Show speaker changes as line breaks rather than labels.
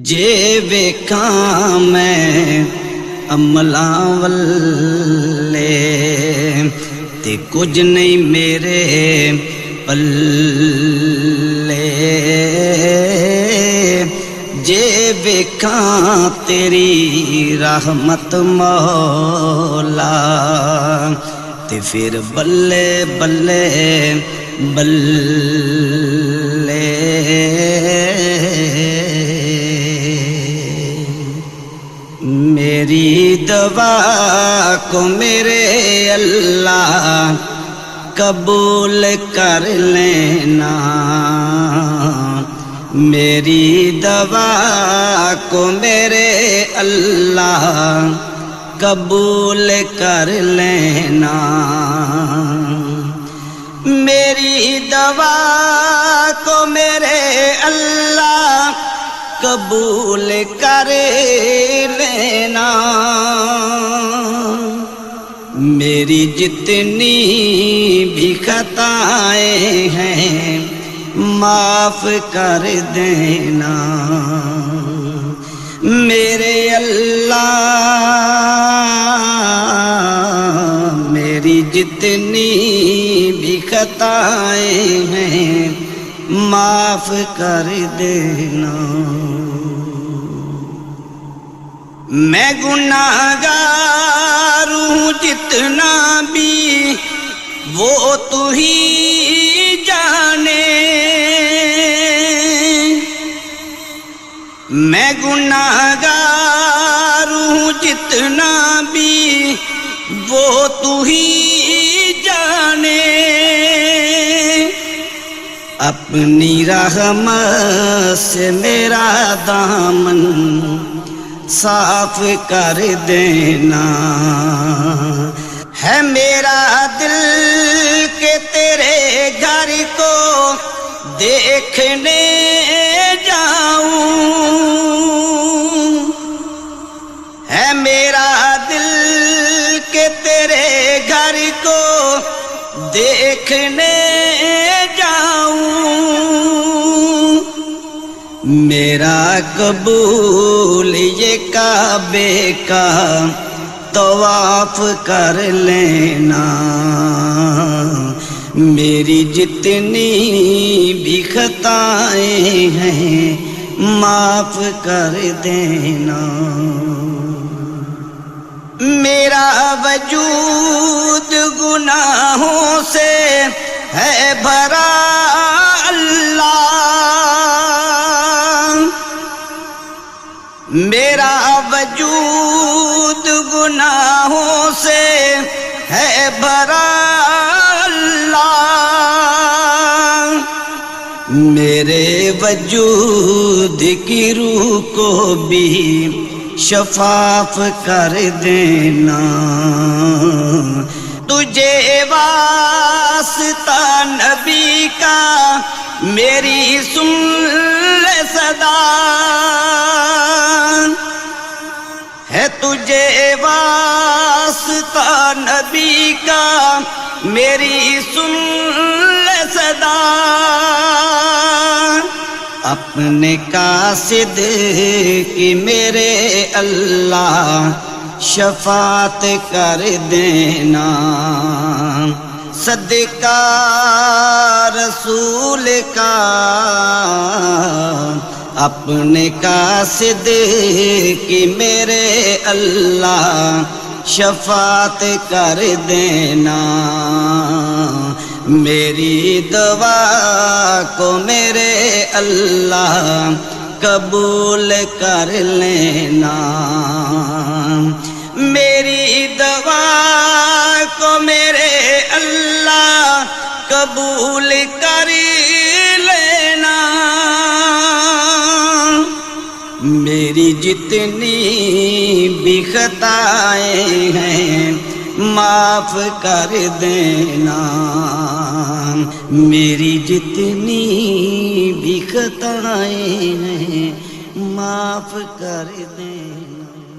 جے ویکھاں میں عملاں والے تے کچھ نہیں میرے پلے، جے ویکھاں تیری رحمت مولا تے پھر بلے بلے بلے، میری دعا کو میرے اللہ قبول کر لینا، میری دعا کو میرے اللہ قبول کر لینا، میری دعا کو میرے اللہ قبول کر لینا، میری جتنی بھی خطائیں ہیں معاف کر دینا، میرے اللہ میری جتنی بھی خطائیں ہیں معاف کر دینا، میں گناہگار ہوں جتنا بھی وہ تو ہی جانے، میں گناہگار ہوں جتنا بھی وہ تو ہی جانے، اپنی رحمت سے میرا دامن صاف کر دینا، ہے میرا دل کہ تیرے گھر کو دیکھنے جاؤں، ہے میرا دل کہ تیرے گھر کو دیکھنے جاؤں، میرا قبول یہ کعبے کا طواف کر لینا، میری جتنی بھی خطائیں ہیں معاف کر دینا، میرا وجود گناہوں سے ہے بھرا اللہ، میرا وجود گناہوں سے ہے بھرا اللہ، میرے وجود کی روح کو بھی شفاف کر دینا، تجھے واسطہ نبی کا میری سن لے صدا، ہے تجھے واسطہ نبی کا میری سن لے صدا، اپنے قاصد کی میرے اللہ شفاعت کر دینا، صدقہ رسول کا اپنے قاصد کی میرے اللہ شفاعت کر دینا، میری دعا کو میرے اللہ قبول کر لینا، میری دعا کو میرے اللہ قبول کر لینا، میری جتنی بھی خطائیں ہیں معاف کر دینا، میری جتنی بھی خطائیں ہیں معاف کر دینا۔